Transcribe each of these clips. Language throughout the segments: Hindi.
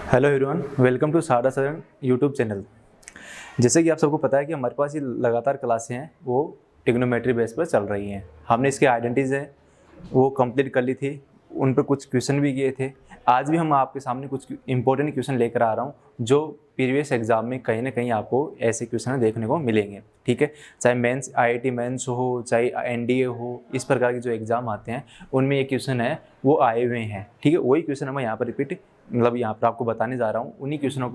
हेलो एवरीवन, वेलकम टू सारदा सदन यूट्यूब चैनल। जैसे कि आप सबको पता है कि हमारे पास ये लगातार क्लासें हैं वो ट्रिग्नोमेट्री बेस पर चल रही हैं। हमने इसके आइडेंटिटीज़ हैं वो कंप्लीट कर ली थी, उन पर कुछ क्वेश्चन भी किए थे। आज भी हम आपके सामने कुछ इंपॉर्टेंट क्वेश्चन लेकर आ रहा हूँ जो प्रीवियस एग्जाम में कहीं ना कहीं आपको ऐसे क्वेश्चन देखने को मिलेंगे। ठीक है, चाहे मेंस IIT मेंस हो, चाहे NDA हो, इस प्रकार के जो एग्ज़ाम आते हैं उनमें ये क्वेश्चन है वो आए हुए हैं। ठीक है, वही क्वेश्चन मैं यहाँ पर रिपीट यहाँ पर आपको बताने जा रहा हूँ। उन्हीं क्वेश्चनों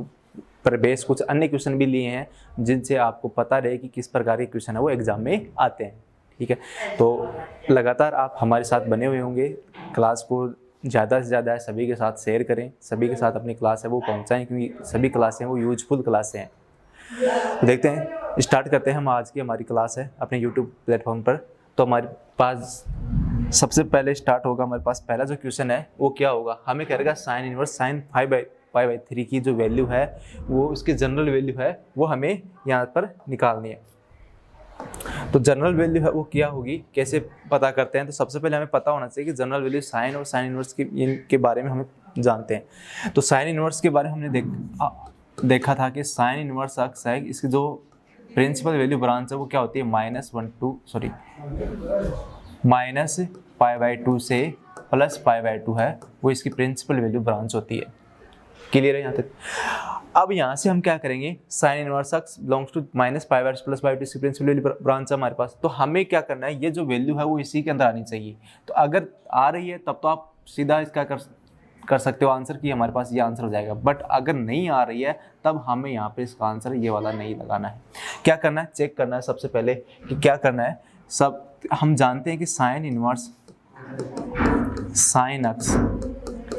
पर बेस कुछ अन्य क्वेश्चन भी लिए हैं जिनसे आपको पता रहे कि किस प्रकार के क्वेश्चन है वो एग्जाम में आते हैं। ठीक है, तो लगातार आप हमारे साथ बने हुए होंगे। क्लास को ज़्यादा से ज़्यादा सभी के साथ शेयर करें, सभी के साथ अपनी क्लास है वो पहुंचाएं, क्योंकि सभी क्लासें वो यूजफुल क्लासें हैं। तो देखते हैं, स्टार्ट करते हैं। हम आज की हमारी क्लास है अपने यूट्यूब प्लेटफॉर्म पर। तो हमारे पास सबसे पहले स्टार्ट होगा, हमारे पास पहला जो क्वेश्चन है वो क्या होगा, हमें कहेगा साइन इनवर्स साइन 5/3 की जो वैल्यू है वो उसकी जनरल वैल्यू है वो हमें यहाँ पर निकालनी है। तो जनरल वैल्यू है वो क्या होगी, कैसे पता करते हैं। तो सबसे पहले हमें पता होना चाहिए कि जनरल वैल्यू साइन और साइन इनवर्स के बारे में हमें जानते हैं। तो साइन इनवर्स के बारे में हमने देखा था कि साइन इनवर्स अक्स है, इसकी जो प्रिंसिपल वैल्यू ब्रांच है वो क्या होती है -π/2 से +π/2 है, वो इसकी प्रिंसिपल वैल्यू ब्रांच होती है। क्लियर है यहाँ तक। अब यहाँ से हम क्या करेंगे, sine inverse x belongs to -π/2 से +π/2 इसकी प्रिंसिपल वैल्यू ब्रांच है हमारे पास। तो हमें क्या करना है, ये जो वैल्यू है वो इसी के अंदर आनी चाहिए। तो अगर आ रही है तब तो आप सीधा इसका कर सकते हो आंसर कि हमारे पास ये आंसर हो जाएगा। बट अगर नहीं आ रही है तब हमें यहाँ पे इसका आंसर ये वाला नहीं लगाना है। क्या करना है, चेक करना है सबसे पहले कि क्या करना है। सब हम जानते हैं कि sine inverse sine x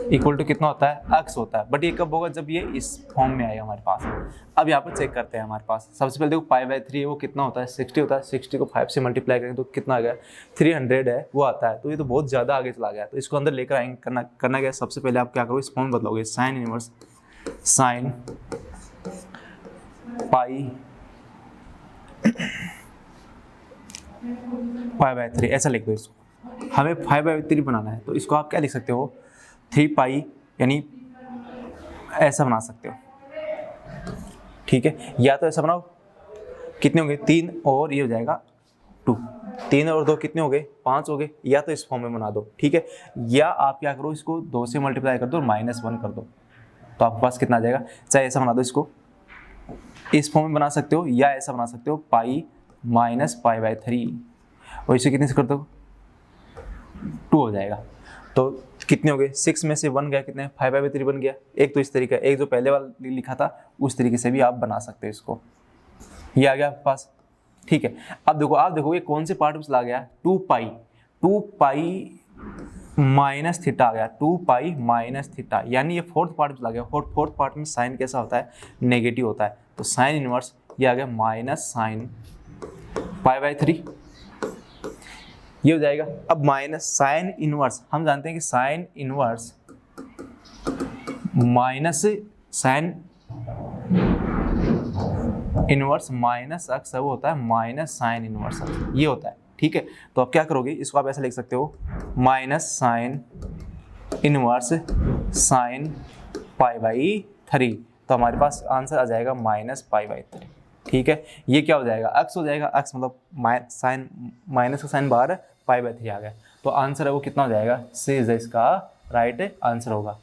equal to कितना होता है, एक्स होता है। बट ये कब होगा, जब ये इस फॉर्म में आएगा हमारे पास। अब यहाँ पर चेक करते हैं हमारे पास। सबसे पहले देखो π/3 है वो कितना होता है, 60 होता है। 60 को 5 से मल्टीप्लाई करेंगे तो कितना आ गया, 300 है वो आता है। तो ये तो बहुत ज़्यादा आगे चला गया। तो इसको अंदर लेकर आएंगे, करना क्या, सबसे पहले आप क्या करो, इस फॉर्म बदलोगे, साइन इनवर्स साइन π/3 ऐसा लिख दो इसको। हमें 5/3 बनाना है तो इसको आप क्या लिख सकते हो, 3π, यानी ऐसा बना सकते हो। ठीक है, या तो ऐसा बनाओ, कितने होंगे 3 और ये हो जाएगा 2, 3 और 2 कितने हो गए, 5 हो गए। या तो इस फॉर्म में बना दो। ठीक है, या आप क्या करो, इसको 2 से मल्टीप्लाई कर दो, -1 कर दो, तो आपके पास कितना आ जाएगा। चाहे ऐसा बना दो, इसको इस फॉर्म में बना सकते हो, या ऐसा बना सकते हो π -π/3, और इसे कितने से कर दो, 2 हो जाएगा। तो कितने हो गए, 6 में से 1 गया, कितने 5/3 बन गया। एक तो इस तरीका, एक जो पहले वाला लिखा था उस तरीके से भी आप बना सकते हो इसको। ये आ गया आपके पास। ठीक है, अब देखो, आप देखो ये कौन से पार्ट में चला गया, 2π -θ आ गया, 2π -θ, यानी ये फोर्थ पार्ट में चला गया। फोर्थ पार्ट में साइन कैसा होता है, नेगेटिव होता है। तो साइन इनवर्स ये आ गया -sin π/3, ये हो जाएगा। अब माइनस साइन इनवर्स, हम जानते हैं कि साइन इनवर्स माइनस अक्स वो होता है -sin इनवर्स अक्स, ये होता है। ठीक है, तो अब क्या करोगे, इसको आप ऐसा लिख सकते हो, -sin इनवर्स sin π/3। तो हमारे पास आंसर आ जाएगा -π/3। ठीक है, ये क्या हो जाएगा, अक्स हो जाएगा। अक्स मतलब साइन, माइनस का साइन बाहर है, π/3 आ गया। तो आंसर है वो कितना हो जाएगा, सी इज इसका राइट आंसर होगा।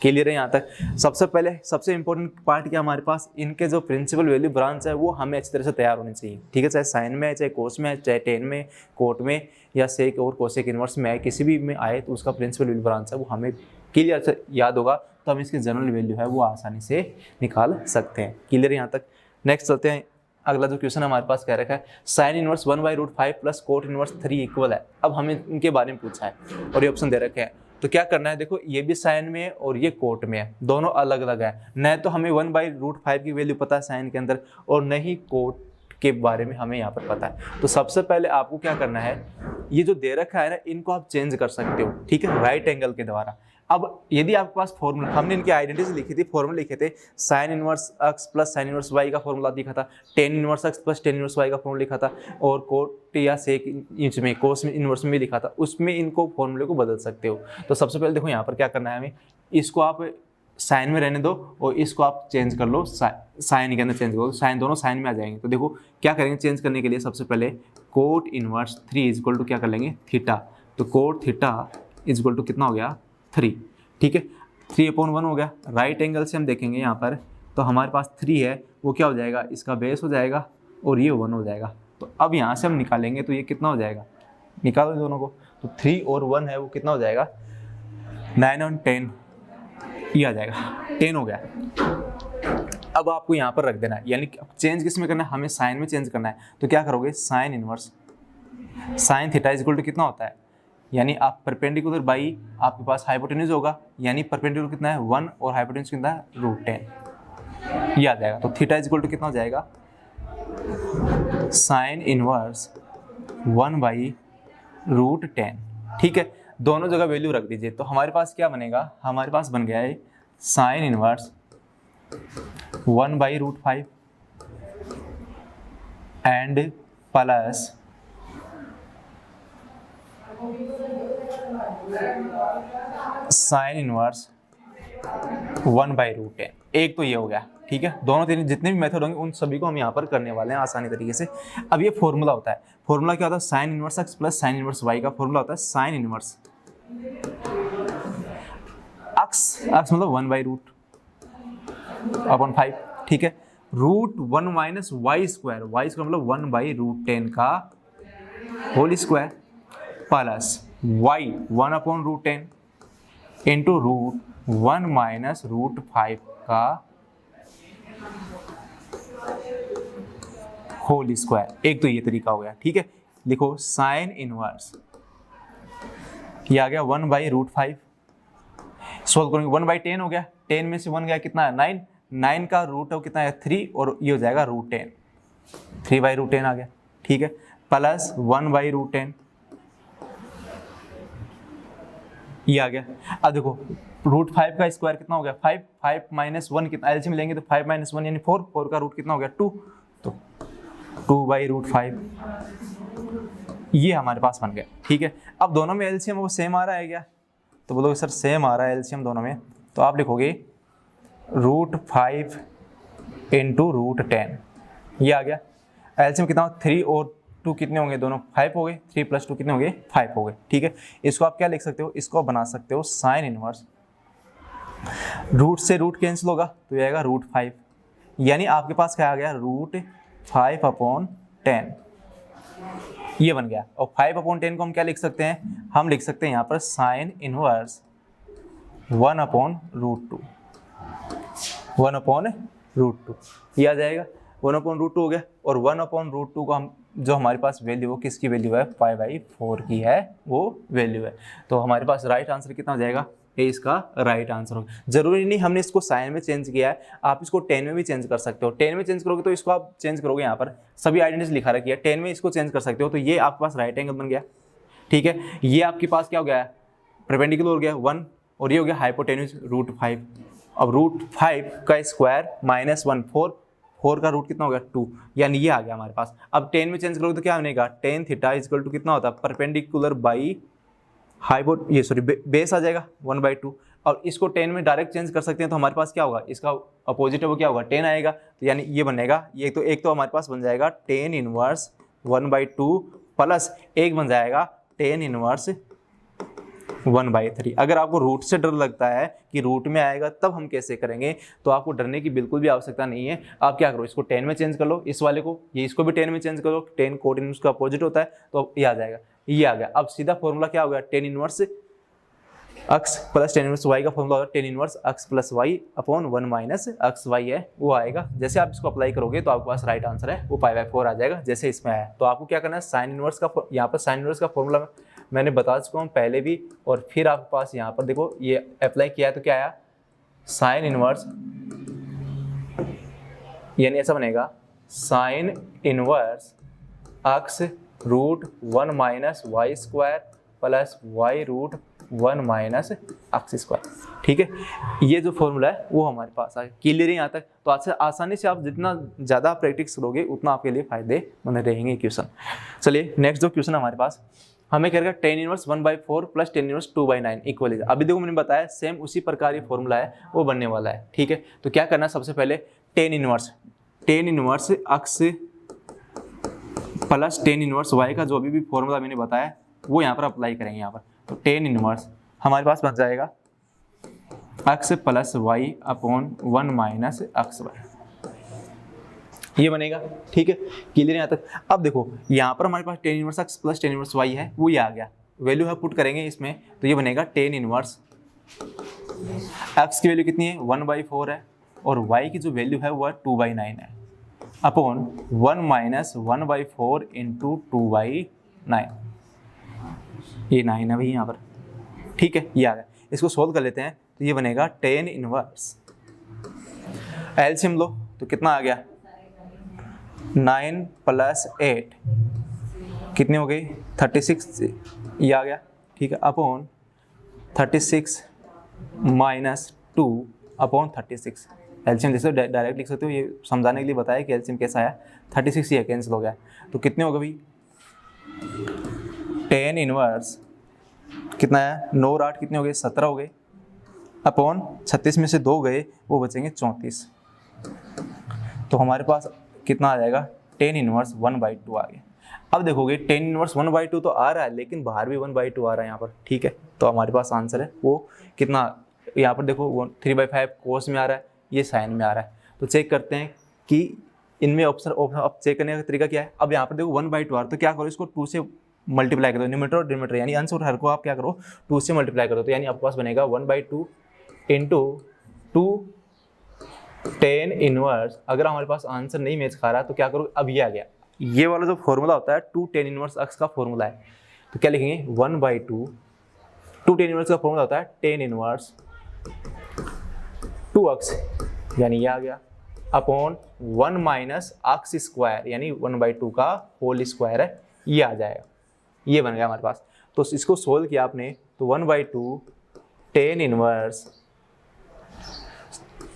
क्लियर है यहाँ तक। सबसे पहले सबसे इंपॉर्टेंट पार्ट क्या हमारे पास, इनके जो प्रिंसिपल वैल्यू ब्रांच है वो हमें अच्छी तरह से तैयार होनी चाहिए। ठीक है, चाहे साइन में है, चाहे कोस में है, चाहे टेन में, कोट में, या सेक और कोसेक इनवर्स में आए, किसी भी में आए, तो उसका प्रिंसिपल वैल्यू ब्रांच है वो हमें क्लियर से याद होगा, तो हम इसकी जनरल वैल्यू है वो आसानी से निकाल सकते हैं। क्लियर यहाँ तक। नेक्स्ट चलते हैं, अगला जो क्वेश्चन हमारे पास कह रखा है, sine inverse 1/√5 plus coat inverse 3 equal है। अब हमें इनके बारे में पूछा है और ये ऑप्शन दे रखे हैं। तो क्या करना है, देखो ये भी साइन में है और ये कोट में है, दोनों अलग अलग है। न तो हमें 1/√5 की वैल्यू पता है साइन के अंदर, और न ही कोट के बारे में हमें यहाँ पर पता है। तो सबसे पहले आपको क्या करना है, ये जो दे रखा है ना, इनको आप चेंज कर सकते हो। ठीक है, राइट एंगल के द्वारा। अब यदि आपके पास फॉर्मूला, हमने इनकी आइडेंटिटी लिखी थी, फॉर्मूला लिखे थे, sine inverse x plus sine inverse y का फॉर्मूला लिखा था, tan inverse x plus tan inverse y का फॉर्मूला लिखा था, और कोट या सेक इंच में कोस में इनवर्स में भी लिखा था, उसमें इनको फॉर्मूले को बदल सकते हो। तो सबसे पहले देखो यहाँ पर क्या करना है हमें, इसको आप साइन में रहने दो और इसको आप चेंज कर लो, साइन के अंदर चेंज करो, साइन दोनों साइन में आ जाएंगे। तो देखो क्या करेंगे चेंज करने के लिए, सबसे पहले cot inverse 3 is equal to क्या कर लेंगे, थीटा। तो cot theta is equal to कितना हो गया, 3, ठीक है, 3/1 हो गया। राइट एंगल से हम देखेंगे यहाँ पर, तो हमारे पास 3 है, वो क्या हो जाएगा, इसका बेस हो जाएगा और ये 1 हो जाएगा। तो अब यहाँ से हम निकालेंगे तो ये कितना हो जाएगा, निकालो दोनों को, तो 3 और 1 है वो कितना हो जाएगा, 9 और 10, ये आ जाएगा, 10 हो गया। अब आपको यहाँ पर रख देना है, यानी चेंज किस में करना है, हमें साइन में चेंज करना है। तो क्या करोगे, sine inverse sine theta is equal to कितना होता है, यानी आप परपेंडिकुलर बाई आपके पास हाइपोटेन्यूज होगा, यानी परपेंडिकुलर कितना है 1 और हाइपोटेन्यूज कितना है √10, ये आ जाएगा। तो थीटा इज इक्वल टू कितना हो जाएगा, साइन इनवर्स 1/√10, ठीक है। दोनों जगह वैल्यू रख दीजिए। तो हमारे पास क्या बनेगा, हमारे पास बन गया है sine inverse 1/√5 and plus sine inverse 1/√10। एक तो ये हो गया, ठीक है। दोनों तीन जितने भी मेथड होंगे उन सभी को हम यहाँ पर करने वाले हैं आसानी तरीके से। अब ये फॉर्मूला होता है, फॉर्मूला क्या होता है, sine inverse x plus sine inverse y का फॉर्मूला होता है साइन इनवर्स x मतलब 1/√5, ठीक है, √1 minus y square, y square मतलब 1/√10 का whole square plus y 1/√10 into √1 minus √5 का होल स्क्वायर। एक तो ये तरीका हो गया, ठीक है। लिखो साइन इनवर्स, ये आ गया 1/√5, सोल्व करेंगे 1/10 हो गया, 10 में से 1 गया कितना है 9, 9 का रूट कितना है 3 और ये हो जाएगा √10, 3/√10 आ गया, ठीक है, प्लस 1/√10 ये आ गया। अब देखो √5 का स्क्वायर कितना हो गया 5, 5 माइनस 1 कितना, एलसीएम लेंगे तो 5 माइनस 1 यानी 4, 4 का रूट कितना हो गया 2, तो 2/√5 ये हमारे पास बन गया, ठीक है। अब दोनों में एलसीएम वो सेम आ रहा है क्या, तो बोलोगे सर सेम आ रहा है एलसीएम दोनों में, तो आप लिखोगे √5 इंटू √10, ये आ गया। एलसीएम कितना, 3 और 2 कितने होंगे, दोनों 5 हो गए, 3 + 2 कितने हो गए 5 हो गए, ठीक है। इसको आप क्या लिख सकते हो, इसको बना सकते हो साइन इनवर्स, रूट से रूट कैंसिल होगा तो ये आएगा √5, यानी आपके पास क्या आ गया √5/10, ये बन गया। और 5/10 को हम क्या लिख सकते हैं, हम लिख सकते हैं यहाँ पर साइन इनवर्स 1/√2, 1/√2 ये आ जाएगा, 1/√2 हो गया। और 1/√2 को हम जो हमारे पास वैल्यू वो किसकी वैल्यू है, 5/4 की है वो वैल्यू है। तो हमारे पास राइट आंसर कितना हो जाएगा, ये इसका राइट आंसर होगा। जरूरी नहीं हमने इसको साइन में चेंज किया है, आप इसको 10 में भी चेंज कर सकते हो। 10 में चेंज करोगे तो इसको आप चेंज करोगे, यहाँ पर सभी आइडेंटिटीज लिखा रखी है, 10 में इसको चेंज कर सकते हो, तो ये आपके पास राइट एंगल बन गया, ठीक है। ये आपके पास क्या हो गया, परपेंडिकुलर हो गया 1 और ये हो गया हाइपोटेन्यूज √5। अब √5 का स्क्वायर माइनस 1, 4 का रूट कितना हो गया 2, यानी ये आ गया हमारे पास। अब 10 में चेंज करोगे तो क्या बनेगा, tan theta is equal to कितना होता है, परपेंडिकुलर बाई बेस आ जाएगा 1/2। और इसको 10 में डायरेक्ट चेंज कर सकते हैं, तो हमारे पास क्या होगा, इसका अपोजिट है वो क्या होगा 10 आएगा, तो यानी ये बनेगा, ये तो एक तो हमारे पास बन जाएगा tan इनवर्स 1/2 प्लस एक बन जाएगा tan इनवर्स 1/3। अगर आपको रूट से डर लगता है कि रूट में आएगा तब हम कैसे करेंगे, तो आपको डरने की बिल्कुल भी आवश्यकता नहीं है। आप क्या करो, इसको 10 में चेंज कर लो, इस वाले को, ये इसको भी 10 में चेंज करो, 10 कोट इनवर्स का अपोजिट होता है, तो ये आ जाएगा, ये आ गया। अब सीधा फॉर्मूला क्या हो गया, tan inverse x plus tan inverse y का फॉर्मूला होगा tan inverse x plus y upon 1 minus xy है वो आएगा। जैसे आप इसको अप्लाई करोगे तो आपके पास राइट आंसर है वो 5/4 आ जाएगा, जैसे इसमें आया। तो आपको क्या करना है, साइन इनवर्स का, यहाँ पर साइन इनवर्स का फॉर्मूला मैंने बता चुका हूँ पहले भी, और फिर आपके पास यहाँ पर देखो ये अप्लाई किया है तो क्या आया, साइन इनवर्स, यानी ऐसा बनेगा sine inverse x √1 minus y square plus y √1 minus x square, ठीक है। ये जो फॉर्मूला है वो हमारे पास आ गया, क्लियर है यहाँ तक। तो आज से आसानी से आप जितना ज़्यादा प्रैक्टिस करोगे उतना आपके लिए फायदेमंद रहेंगे क्वेश्चन। चलिए नेक्स्ट जो क्वेश्चन हमारे पास, हमें क्या रहेगा tan inverse 1/4 plus tan inverse 2/9 equal. अभी देखो मैंने बताया सेम उसी प्रकार ये फॉर्मूला है वो बनने वाला है, ठीक है। तो क्या करना है, सबसे पहले टेन इनवर्स अक्स प्लस टेन इनवर्स वाई का जो भी फॉर्मूला मैंने बताया वो यहाँ पर अप्लाई करेंगे यहाँ पर। तो टेन इनवर्स हमारे पास बन जाएगा अक्स प्लस वाई अपॉन 1 माइनस अक्स वाई, ये बनेगा, ठीक है। क्लियर यहाँ तक। अब देखो यहाँ पर हमारे पास tan inverse x plus tan inverse y है, वो ये आ गया, वैल्यू है पुट करेंगे इसमें, तो ये बनेगा टेन इनवर्स एक्स की वैल्यू कितनी है 1/4 है और वाई की जो वैल्यू है वो 2/9 है अपॉन 1 माइनस 1/4 इंटू 2/9, ये 9 है भाई यहाँ पर, ठीक है, ये आ गया। इसको सोल्व कर लेते हैं, तो ये बनेगा टेन इनवर्स एलसीएम लो तो कितना आ गया 9 प्लस 8 कितनी हो गई 36, ये आ गया, ठीक है, अपॉन 36 माइनस 2 अपॉन 36। एलसीएम जैसे डायरेक्ट लिख सकते हो, ये समझाने के लिए बताया कि एलसीएम कैसा आया। 36 ये कैंसिल हो गया, तो कितने हो गए भाई टेन इनवर्स कितना है 9 और 8 कितने हो गए 17 हो गए अपॉन 36 में से 2 गए वो बचेंगे 34। तो हमारे पास कितना आ जाएगा टेन इनवर्स 1/2 आ गया। अब देखोगे टेन इनवर्स 1/2 तो आ रहा है लेकिन बाहर भी 1/2 आ रहा है यहाँ पर, ठीक है। तो हमारे पास आंसर है वो कितना, यहाँ पर देखो 3/5 कोस में आ रहा है, ये साइन में आ रहा है। तो चेक करते हैं कि इनमें ऑप्शन अब चेक करने का तरीका क्या है। अब यहाँ पर देखो 1/2 आ रहा है, तो क्या करो इसको 2 से मल्टीप्लाई कर दो, न्यूमरेटर और डिनोमिनेटर यानी अंश और हर को आप क्या करो 2 से मल्टीप्लाई कर दो। तो यानी आपके पास बनेगा 1/2 इंटू 2 टेन इनवर्स। अगर हमारे पास आंसर नहीं मैच खा रहा तो क्या करो, अब ये आ गया, ये वाला जो फॉर्मूला होता है 2 टेन इनवर्स एक्स का फॉर्मूला है, तो क्या लिखेंगे 1/2 2 टेन इनवर्स का फॉर्मूला होता है टेन इनवर्स 2x यानी ये आ गया अपॉन 1 माइनस एक्स स्क्वायर यानी 1/2 का होल स्क्वायर है, ये आ जाएगा, ये बन गया हमारे पास। तो इसको सोल्व किया आपने तो 1/2 टेन इनवर्स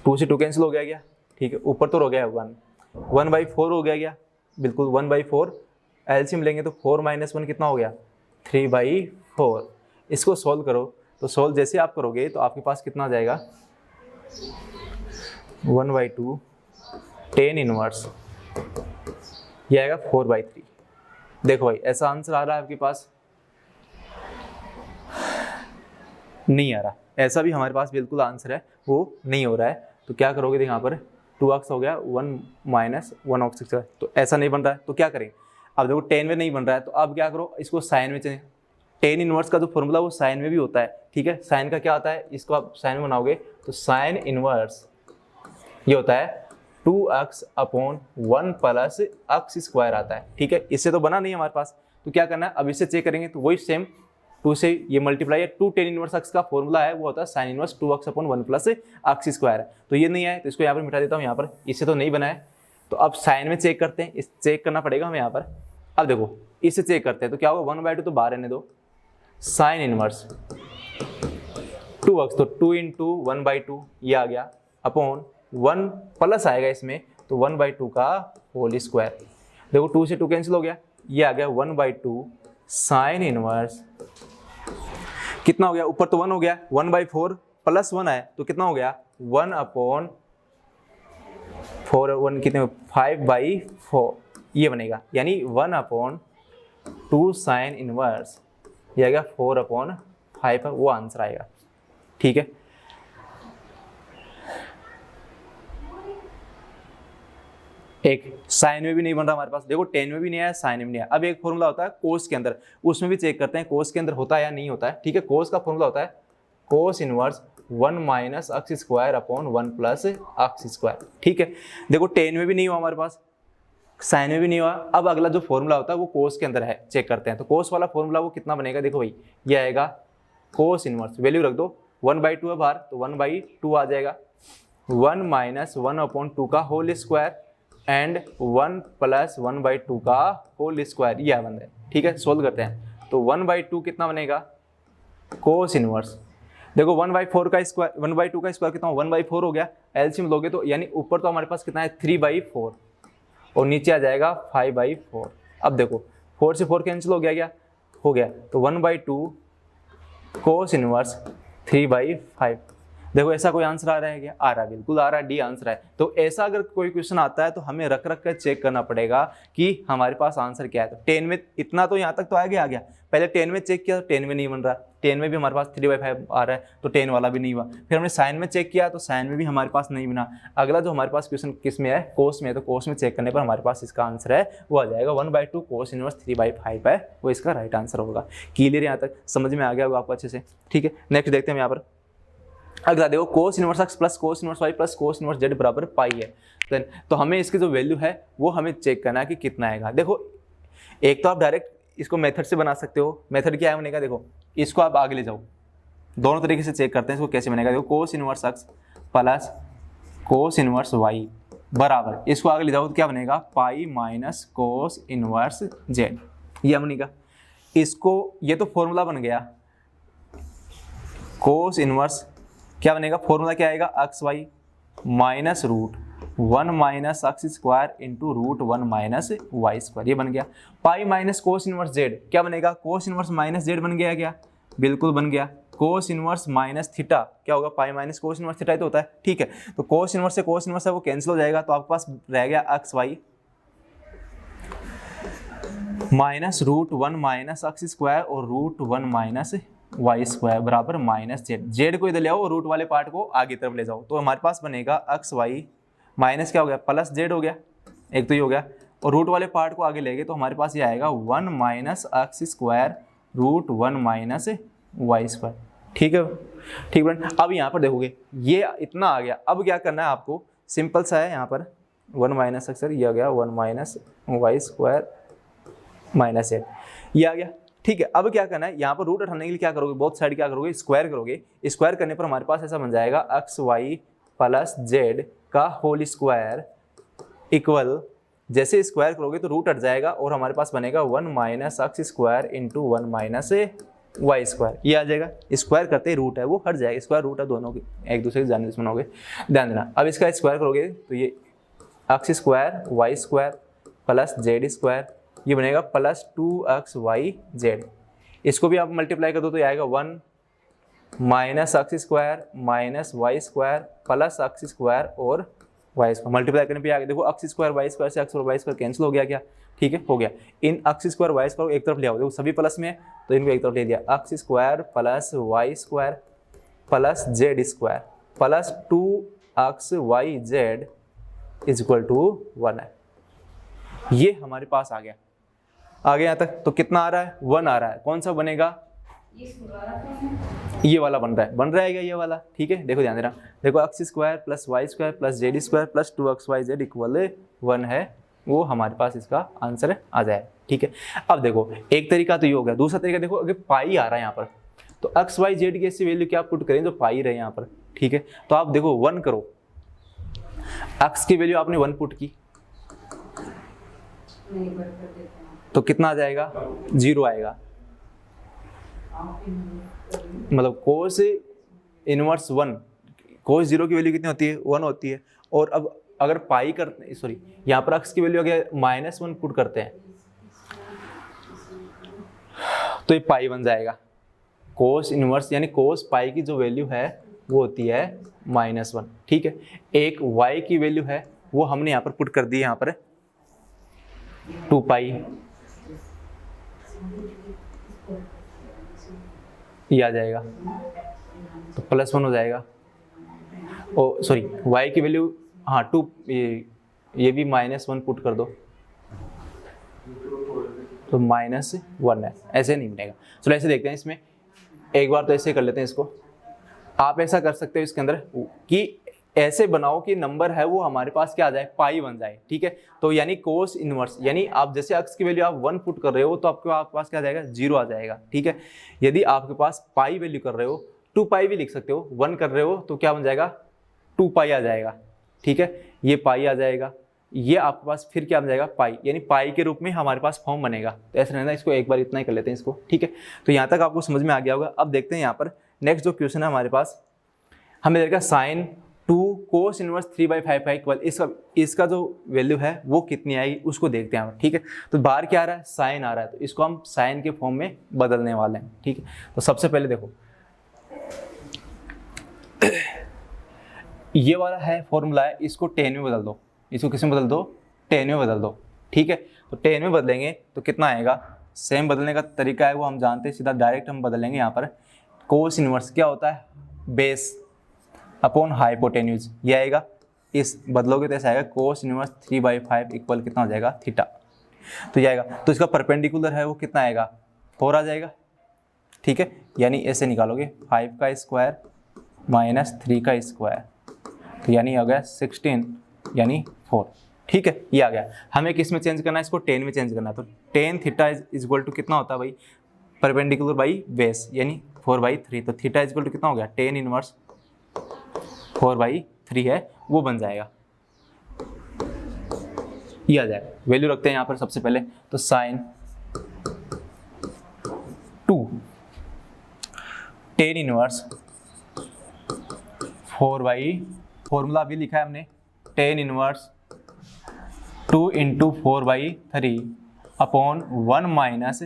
2 से 2 कैंसिल हो गया क्या, ठीक है, ऊपर तो हो गया 1/4 हो गया क्या, बिल्कुल 1/4। एलसीएम लेंगे तो 4 माइनस 1 कितना हो गया 3/4। इसको सोल्व करो, तो सोल्व जैसे आप करोगे तो आपके पास कितना आ जाएगा 1/2 टेन इनवर्स, ये आएगा 4/3। देखो भाई ऐसा आंसर आ रहा है आपके पास, नहीं आ रहा, ऐसा भी हमारे पास बिल्कुल आंसर है वो नहीं हो रहा है। तो क्या करोगे, यहाँ पर 2x हो गया 1 माइनस 1/6, तो ऐसा नहीं बन रहा है तो क्या करें। अब देखो 10 में नहीं बन रहा है तो अब क्या करो, इसको साइन में चलें। टेन इनवर्स का जो फॉर्मूला वो साइन में भी होता है, ठीक है। साइन का क्या आता है, इसको आप साइन में बनाओगे तो साइन इनवर्स ये होता है 2x upon 1 plus x square आता है, ठीक है। इससे तो बना नहीं है हमारे पास, तो क्या करना है, अब इससे चेक करेंगे तो वही सेम 2 से ये मल्टीप्लाई है, 2 टेन इनवर्स एक्स का फॉर्मूला है वो होता है sine inverse 2x upon 1 plus x square है। तो ये नहीं है तो इसको यहाँ पर मिटा देता हूँ, यहाँ पर इससे तो नहीं बना है। तो अब साइन में चेक करते हैं, इस चेक करना पड़ेगा हमें यहाँ पर। अब देखो इससे चेक करते हैं तो क्या होगा 1/2 तो बाहर रहने दो, साइन इनवर्स 2x तो 2 इंटू 1/2 ये आ गया अपॉन 1 प्लस आएगा इसमें तो 1/2 का होल स्क्वायर। देखो 2 से 2 कैंसिल हो गया, ये आ गया 1/2 साइन इनवर्स कितना हो गया, ऊपर तो 1 हो गया 1/4 प्लस 1 है तो कितना हो गया 1 अपॉन 4 1 कितने 5/4 ये बनेगा, यानी 1 अपॉन 2 साइन इनवर्स ये आ गया 4/5 वो आंसर आएगा, ठीक है। एक साइन में भी नहीं बन रहा हमारे पास, देखो 10 में भी नहीं आया, साइन में भी नहीं आया। अब एक फॉर्मूला होता है कोस के अंदर, उसमें भी चेक करते हैं कोस के अंदर होता है या नहीं होता है, ठीक है। कोस का फॉर्मूला होता है cos inverse 1 minus x square upon 1 plus x square, ठीक है। देखो 10 में भी नहीं हुआ हमारे पास, साइन में भी नहीं हुआ। अब अगला जो फॉर्मूला होता है वो कोस के अंदर है, चेक करते हैं। तो कोस वाला फॉर्मूला वो कितना बनेगा, देखो भाई ये आएगा कोस इनवर्स, वैल्यू रख दो 1/2 है बाहर तो 1/2 आ जाएगा 1 माइनस 1 अपॉन 2 का होल स्क्वायर एंड 1 प्लस 1/2 का होल स्क्वायर, ये बन है, ठीक है। सोल्व करते हैं तो 1/2 कितना बनेगा कोस इनवर्स, देखो 1/4 का स्क्वायर 1/2 का स्क्वायर कितना 1/4 हो गया, एलसीएम लोगे तो यानी ऊपर तो हमारे पास कितना है 3/4 और नीचे आ जाएगा 5/4। अब देखो 4 से 4 कैंसिल हो गया क्या, हो गया। तो 1/2 कोस इनवर्स 3/5। देखो ऐसा कोई आंसर आ रहा है क्या? आ रहा है, बिल्कुल आ रहा है, डी आंसर है। तो ऐसा अगर कोई क्वेश्चन आता है तो हमें रख रख कर चेक करना पड़ेगा कि हमारे पास आंसर क्या है। तो 10 में इतना तो यहाँ तक तो आ गया। पहले 10 में चेक किया तो 10 में नहीं बन रहा, 10 में भी हमारे पास 3/5 आ रहा है तो 10 वाला भी नहीं हुआ। फिर हमने साइन में चेक किया तो साइन में भी हमारे पास नहीं बना। अगला जो हमारे पास क्वेश्चन किस में है? कोस में है। तो कोस में चेक करने पर हमारे पास इसका आंसर है वो आ जाएगा 1/2 कोस इनवर्स 3/5 है, वो इसका राइट आंसर होगा। क्लियर यहाँ तक समझ में आ गया होगा आपको अच्छे से? ठीक है, नेक्स्ट देखते हैं यहाँ पर। अगला देखो cos inverse x plus cos inverse y plus cos inverse z बराबर पाई है। तो हमें इसकी जो वैल्यू है वो हमें चेक करना है कि कितना आएगा। देखो एक तो आप डायरेक्ट इसको मेथड से बना सकते हो। मेथड क्या है बनेगा? देखो इसको आप आगे ले जाओ, दोनों तरीके से चेक करते हैं इसको कैसे बनेगा। देखो cos inverse x plus cos inverse y बराबर, इसको आगे ले जाओ तो क्या बनेगा? पाई माइनस कोस इनवर्स z, ये बनेगा। इसको ये तो फॉर्मूला बन गया। कोस इनवर्स क्या बनेगा? फॉर्मूला क्या आएगा? X y minus root 1 minus x square into root 1 minus y square, ये बन गया। Pi minus cos inverse z क्या बनेगा? कोस इनवर्स माइनस जेड बन गया क्या? बिल्कुल बन गया। कोस इनवर्स माइनस थीटा क्या होगा? Pi minus cos inverse theta ही तो होता है। ठीक है, तो कोस इनवर्स से कोस इनवर्स है वो कैंसिल हो जाएगा, तो आपके पास रह गया x y minus root 1 minus x square और रूट 1 माइनस वाई स्क्वायर बराबर माइनस जेड। जेड को इधर ले आओ, रूट वाले पार्ट को आगे तरफ ले जाओ, तो हमारे पास बनेगा एक्स वाई माइनस क्या हो गया? प्लस जेड हो गया, एक तो ये हो गया, और रूट वाले पार्ट को आगे ले गए तो हमारे पास ये आएगा 1 minus x square root 1 minus y square. ठीक है, ठीक है। अब यहाँ पर देखोगे ये इतना आ गया। अब क्या करना है आपको? सिंपल सा है, यहाँ पर 1 माइनस एक्स, ये आ गया 1 minus y square minus z, ये आ गया। ठीक है, अब क्या करना है? यहाँ पर रूट हटाने के लिए क्या करोगे? बोथ साइड क्या करोगे? स्क्वायर करोगे। स्क्वायर करने पर हमारे पास ऐसा बन जाएगा एक्स वाई प्लस जेड का होल स्क्वायर इक्वल, जैसे स्क्वायर करोगे तो रूट हट जाएगा और हमारे पास बनेगा 1 minus x square into 1 minus y square, ये आ जाएगा। स्क्वायर करते ही रूट है वो हट जाएगा, स्क्वायर रूट है दोनों के एक दूसरे के जाने दुश्मन हो गए, ध्यान देना। अब इसका स्क्वायर करोगे तो ये x square y square plus z square, ये बनेगा प्लस 2x y z। इसको भी आप मल्टीप्लाई कर दो तो ये आएगा 1 minus x square minus y square plus x square और वाई स्क्वायर। मल्टीप्लाई करने पे आ गया। देखो एक्स स्क्वायर वाई स्क्वायर से एक्स और वाई स्क्वायर कैंसिल हो गया क्या? ठीक है, हो गया। इन एक्स स्क्वायर वाई स्क्वायर एक तरफ ले आओ, देखो सभी प्लस में है तो इनको एक तरफ ले दिया। X square plus y square plus z square plus 2x y z is equal to 1 है। ये हमारे पास आ गया। आगे यहाँ तक तो कितना आ रहा है? 1 आ रहा है। कौन सा बनेगा? ये वाला बन रहा है क्या? ये वाला। ठीक है, देखो ध्यान देना, देखो x square plus y square plus z square plus 2x y z equal 1 है, वो हमारे पास इसका आंसर आ जाए। ठीक है, अब देखो एक तरीका तो ये हो गया। दूसरा तरीका देखो, अगर पाई आ रहा है यहाँ पर तो एक्स वाई जेड की ऐसी वैल्यू क्या पुट करें जो पाई रहे यहाँ पर। ठीक है, तो आप देखो 1 करो, एक्स की वैल्यू आपने 1 पुट की तो कितना आ जाएगा? 0 आएगा। मतलब कोस इनवर्स 1, कोस 0 की वैल्यू कितनी होती है? 1 होती है। और अब अगर पाई करते, सॉरी यहाँ पर एक्स की वैल्यू अगर -1 पुट करते हैं तो ये पाई बन जाएगा। कोस इनवर्स यानी कोस पाई की जो वैल्यू है वो होती है -1। ठीक है, एक y की वैल्यू है वो हमने यहाँ पर पुट कर दी, यहाँ पर 2 पाई, ये आ जाएगा तो +1 हो जाएगा। ओ सॉरी y की वैल्यू, हाँ 2, ये भी -1 पुट कर दो तो -1 है। ऐसे नहीं बनेगा। चलो ऐसे देखते हैं इसमें, एक बार तो ऐसे कर लेते हैं इसको। आप ऐसा कर सकते हो इसके अंदर कि ऐसे बनाओ कि नंबर है वो हमारे पास क्या आ जाए? पाई बन जाए। ठीक है, तो यानी कोस इनवर्स, यानी आप जैसे एक्स की वैल्यू आप 1 पुट कर रहे हो तो आपके पास क्या आ जाएगा? 0 आ जाएगा। ठीक है, यदि आपके पास पाई वैल्यू कर रहे हो, 2 पाई भी लिख सकते हो, 1 कर रहे हो तो क्या बन जाएगा? 2 पाई आ जाएगा। ठीक है, ये पाई आ जाएगा, ये आपके पास फिर क्या बन जाएगा? पाई, यानी पाई के रूप में हमारे पास फॉर्म बनेगा। तो ऐसा रहना, इसको एक बार इतना ही कर लेते हैं इसको। ठीक है, तो यहाँ तक आपको समझ में आ गया होगा। अब देखते हैं यहाँ पर नेक्स्ट जो क्वेश्चन है हमारे पास, हमें देगा साइन 2 कोस इनवर्स 3/5 का इक्वल इसका जो वैल्यू है वो कितनी आएगी उसको देखते हैं, ठीक है। तो बाहर क्या आ रहा है, साइन आ रहा है, तो इसको हम साइन के फॉर्म में बदलने वाले हैं, ठीक है। तो सबसे पहले देखो ये वाला है फॉर्मूला है, इसको 10 में बदल दो, इसको किस में बदल दो, 10 में बदल दो, ठीक है। तो 10 में बदलेंगे तो कितना आएगा, सेम बदलने का तरीका है वो हम जानते हैं, सीधा डायरेक्ट हम बदलेंगे। यहाँ पर कोस इनवर्स क्या होता है, बेस अपॉन हाइपोटेन्यूज, ये आएगा, इस बदलोगे तो ऐसा आएगा कोस इनवर्स 3/5 इक्वल कितना हो जाएगा, थीटा। तो ये आएगा, तो इसका परपेंडिकुलर है वो कितना आएगा, 4 आ जाएगा, ठीक है। यानी ऐसे निकालोगे 5 का स्क्वायर माइनस 3 का स्क्वायर, तो यानी आ गया 16 यानी 4, ठीक है। ये आ गया, हमें किस में चेंज करना है, इसको 10 में चेंज करना है। तो 10 थीटा इज इक्वल टू कितना होता है भाई, परपेंडिकुलर बाई बेस यानी 4/3, तो थीटा इज इक्वल टू कितना हो गया, 10 इनवर्स 4/3 है वो बन जाएगा, ये आ जाएगा। वैल्यू रखते हैं यहाँ पर सबसे पहले, तो साइन 2 10 इनवर्स 4/, फॉर्मूला भी लिखा है हमने, 10 इनवर्स 2 इंटू 4/3 अपॉन 1 माइनस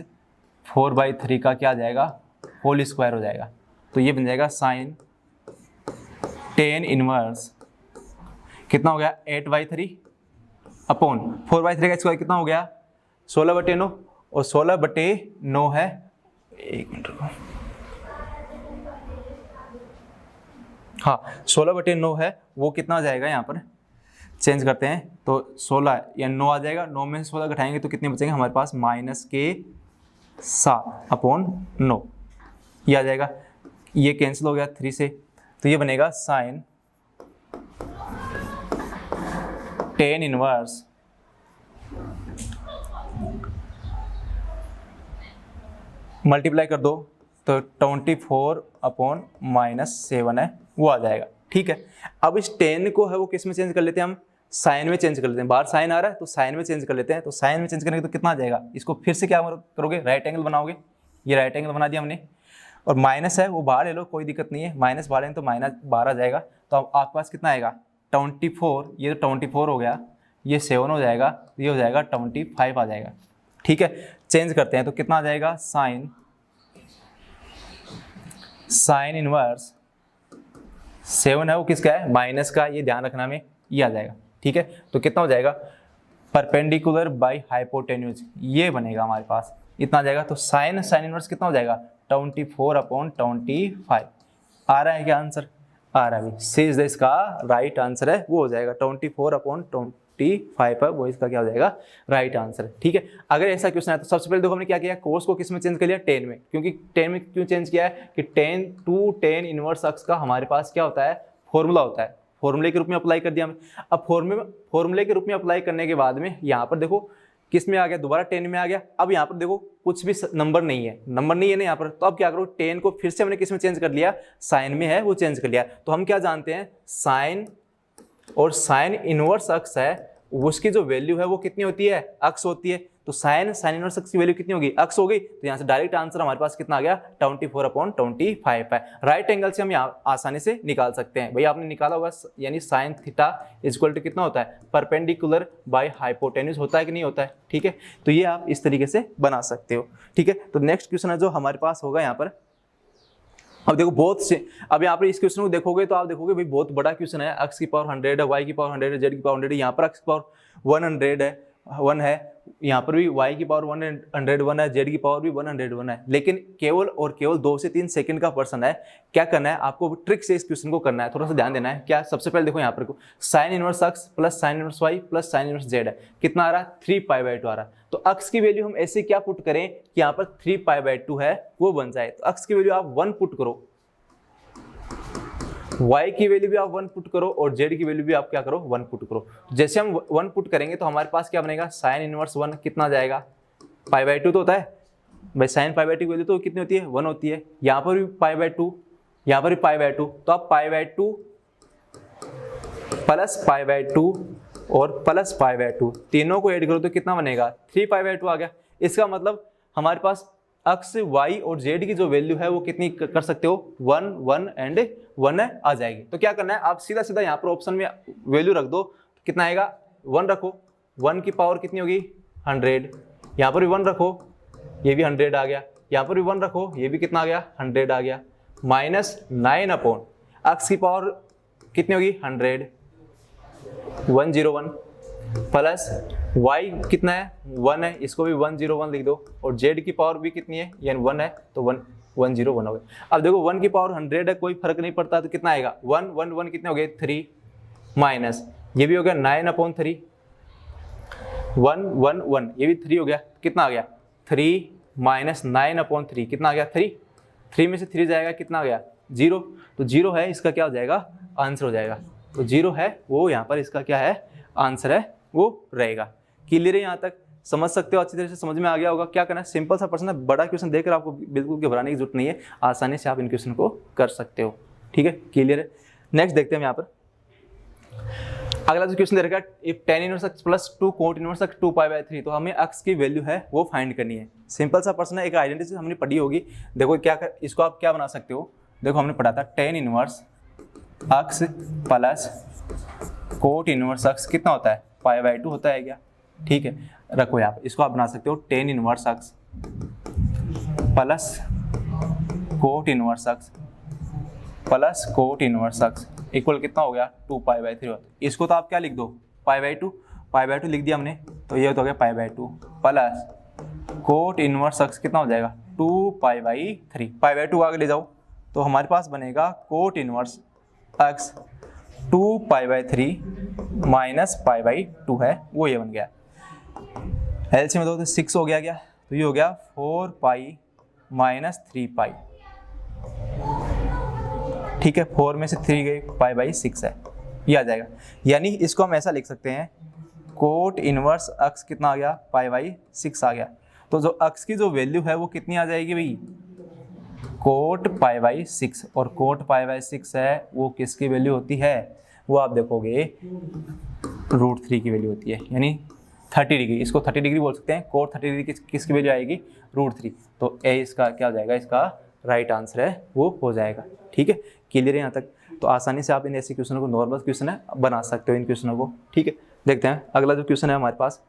4/3 का क्या आ जाएगा, होल स्क्वायर हो जाएगा। तो ये बन जाएगा साइन 10 इनवर्स कितना हो गया, 8/3 अपॉन 4/3 का स्क्वायर कितना हो गया, 16/9, और 16/9 है, एक मिनट रुको, हाँ 16/9 है वो कितना हो जाएगा, यहाँ पर चेंज करते हैं तो 16 या 9 आ जाएगा, 9 में से 16 घटाएंगे तो कितने बचेंगे हमारे पास, -7 अपॉन 9, ये आ जाएगा, ये कैंसिल हो गया 3 से, तो ये बनेगा साइन 10 इनवर्स मल्टीप्लाई कर दो तो 24 अपॉन -7 है वो आ जाएगा, ठीक है। अब इस 10 को है वो किस में चेंज कर लेते हैं, हम साइन में चेंज कर लेते हैं, बाहर साइन आ रहा है तो साइन में चेंज कर लेते हैं। तो साइन में चेंज करेंगे तो कितना आ जाएगा, इसको फिर से क्या करोगे, राइट एंगल बनाओगे, ये राइट एंगल बना दिया हमने, और माइनस है वो बाहर ले लो कोई दिक्कत नहीं है, माइनस बाहर लें तो -12 आ जाएगा। तो अब आपके पास कितना आएगा 24, ये तो 24 हो गया, ये 7 हो जाएगा, ये हो जाएगा 25 आ जाएगा, ठीक है। चेंज करते हैं तो कितना आ जाएगा, साइन इनवर्स 7 है वो किसका है, माइनस का, ये ध्यान रखना में, ये आ जाएगा, ठीक है। तो कितना हो जाएगा, परपेंडिकुलर बाय हाइपोटेन्यूज, ये बनेगा हमारे पास, इतना आ जाएगा। तो साइन इनवर्स कितना हो जाएगा, 24/25 आ रहा है क्या आंसर, आ रहा है, सी इज द इसका राइट आंसर है वो हो जाएगा, 24/25 है वो इसका क्या हो जाएगा, राइट आंसर है, ठीक है। अगर ऐसा क्वेश्चन है तो सबसे पहले देखो हमने क्या किया, कोस को किस में चेंज कर लिया, 10 में, क्योंकि 10 में क्यों चेंज किया है कि 10 इनवर्स अक्स का हमारे पास क्या होता है, फॉर्मूला होता है, फॉर्मूले के रूप में अप्लाई कर दिया हमने। अब फॉर्मूले के रूप में अप्लाई करने के बाद में यहाँ पर देखो किस में आ गया, दोबारा 10 में आ गया। अब यहाँ पर देखो कुछ भी नंबर नहीं है ना यहाँ पर, तो अब क्या करो, 10 को फिर से हमने किस में चेंज कर लिया, साइन में है वो चेंज कर लिया। तो हम क्या जानते हैं, साइन और साइन इनवर्स अक्स है उसकी जो वैल्यू है वो कितनी होती है, अक्स होती है। तो साइन इनवर्स अक्स की वैल्यू कितनी होगी, अक्स हो गई। तो यहाँ से डायरेक्ट आंसर हमारे पास कितना आ गया, 24/25 है। राइट एंगल से हम यहाँ आसानी से निकाल सकते हैं, भाई आपने निकाला होगा, यानी साइन थीटा इक्वल टू कितना होता है, परपेंडिकुलर बाय हाइपोटेन्यूज होता है कि नहीं होता है, ठीक है। तो ये आप इस तरीके से बना सकते हो, ठीक है। तो नेक्स्ट क्वेश्चन है जो हमारे पास होगा यहाँ पर, अब देखो बहुत से, अब यहाँ पर इस क्वेश्चन को देखोगे तो आप देखोगे भाई बहुत बड़ा क्वेश्चन है, x की पावर 100 है, y की पावर 100 है, z की पावर 100 है, यहाँ पर x की पावर 1 है, यहाँ पर भी y की पावर 101 है, z की पावर भी 101 है, लेकिन केवल और केवल 2 से 3 सेकंड का पर्सन है। क्या करना है आपको, ट्रिक से इस क्वेश्चन को करना है, थोड़ा सा ध्यान देना है। क्या, सबसे पहले देखो यहाँ पर sine inverse x plus sine inverse y plus sine inverse z है, कितना आ रहा है, 3π/2 आ रहा है। तो अक्स की वैल्यू हम ऐसे क्या पुट करें कि यहाँ पर 3π/2 है वो बन जाए। तो अक्स की वैल्यू आप 1 पुट करो, y की वैल्यू भी आप 1 पुट करो और z की वैल्यू भी आप क्या करो, 1 पुट करो। जैसे हम 1 पुट करेंगे तो हमारे पास क्या बनेगा, साइन इनवर्स 1 कितना जाएगा, π/2 तो होता है भाई, साइन π/2 की वैल्यू तो कितनी होती है, 1 होती है। यहाँ पर भी π/2, यहाँ पर भी π/2, तो आप π/2 प्लस π/2 और प्लस π/2 तीनों को ऐड करो तो कितना बनेगा, 3π/2 आ गया। इसका मतलब हमारे पास अक्स y और z की जो वैल्यू है वो कितनी कर सकते हो, 1 1 एंड 1 आ जाएगी। तो क्या करना है, आप सीधा सीधा यहाँ पर ऑप्शन में वैल्यू रख दो, कितना आएगा, 1 रखो, 1 की पावर कितनी होगी 100, यहाँ पर भी 1 रखो, ये भी 100 आ गया, यहाँ पर भी 1 रखो, ये भी कितना आ गया 100 आ गया, -9 अपॉन अक्स की पावर कितनी होगी 100, 101 प्लस y कितना है 1 है, इसको भी 101 लिख दो, और z की पावर भी कितनी है यानी 1 है, तो 101 हो गया। अब देखो 1 की पावर 100 है, कोई फर्क नहीं पड़ता, तो कितना आएगा 1 1 1 कितने हो गए 3, माइनस ये भी हो गया 9/3, 1 1 1 ये भी 3 हो गया, कितना आ गया 3 माइनस 9/3 कितना आ गया 3, 3 में से 3 जाएगा कितना आ गया 0, तो 0 है इसका क्या हो जाएगा आंसर हो जाएगा, तो 0 है वो यहाँ पर इसका क्या है आंसर है वो रहेगा। क्लियर है, यहाँ तक समझ सकते हो, अच्छी तरह से समझ में आ गया होगा। क्या करना है, सिंपल सा प्रश्न है, बड़ा क्वेश्चन देखकर आपको बिल्कुल घबराने की जरूरत नहीं है, आसानी से आप इन क्वेश्चन को कर सकते हो। ठीक है, क्लियर है। नेक्स्ट देखते हैं यहाँ पर अगला जो क्वेश्चन दे रखा है, if tan inverse x plus 2 cot inverse x 2π/3, तो हमें x की वैल्यू है वो फाइंड करनी है। सिंपल सा प्रश्न है, एक आइडेंटिटी हमने पढ़ी होगी। देखो क्या कर, इसको आप क्या बना सकते हो, देखो हमने पढ़ा था tan inverse x plus cot inverse x कितना होता है π/2 होता है क्या, ठीक है, रखो यहाँ पर, इसको आप बना सकते हो tan inverse x plus cot inverse x plus cot inverse x equal कितना हो गया 2π/3। इसको तो आप क्या लिख दो π/2 लिख दिया हमने, तो ये तो हो गया π/2 प्लस cot इनवर्स x कितना हो जाएगा 2π/3, π/2 आगे ले जाओ तो हमारे पास बनेगा cot इनवर्स x 2π/3 माइनस π/2 है वो ये बन गया। एलसीएम में तो 6 हो गया क्या, तो ये हो गया 4π माइनस 3π, ठीक है, 4 में से 3 गई π/6 है, ये आ जाएगा। यानी इसको हम ऐसा लिख सकते हैं cot इनवर्स x कितना आ गया π/6 आ गया, तो जो x की जो वैल्यू है वो कितनी आ जाएगी भाई cot π/6, और cot π/6 है वो किसकी वैल्यू होती है, वो आप देखोगे √3 की वैल्यू होती है, यानी 30 डिग्री, इसको 30 डिग्री बोल सकते हैं। cot 30 डिग्री किसकी वैल्यू आएगी √3, तो ए इसका क्या हो जाएगा, इसका राइट आंसर है वो हो जाएगा। ठीक है, क्लियर है यहाँ तक, तो आसानी से आप इन ऐसे क्वेश्चनों को, नॉर्मल क्वेश्चन है, बना सकते हो इन क्वेश्चनों को। ठीक है, देखते हैं अगला जो क्वेश्चन है हमारे पास,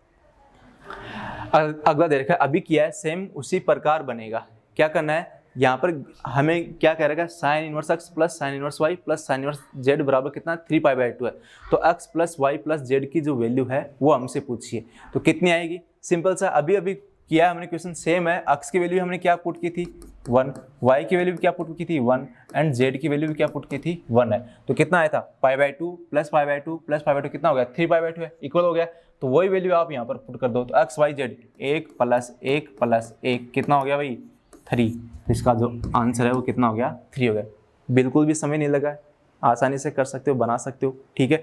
अगला दे रखा है, अभी किया है सेम उसी प्रकार बनेगा। क्या करना है, यहाँ पर हमें क्या कह रखा है, sine inverse x plus sine inverse y plus sine inverse z बराबर कितना 3π/2 है, तो x plus y plus z की जो वैल्यू है वो हमसे पूछिए, तो कितनी आएगी। सिंपल सा अभी किया हमने क्वेश्चन सेम है, x की वैल्यु हमने क्या पुट की थी 1, y की वैल्यू भी क्या पुट की थी 1, एंड z की वैल्यू भी क्या पुट की थी 1 है, तो कितना आया था π/2 प्लस π/2 प्लस π/2 कितना हो गया 3π/2 है, इक्वल हो गया, तो वही वैल्यू आप यहाँ पर पुट कर दो, तो x y z 1 plus 1 plus 1 कितना हो गया भाई 3, तो इसका जो आंसर है वो कितना हो गया 3 हो गया। बिल्कुल भी समय नहीं लगा है, आसानी से कर सकते हो, बना सकते हो। ठीक है।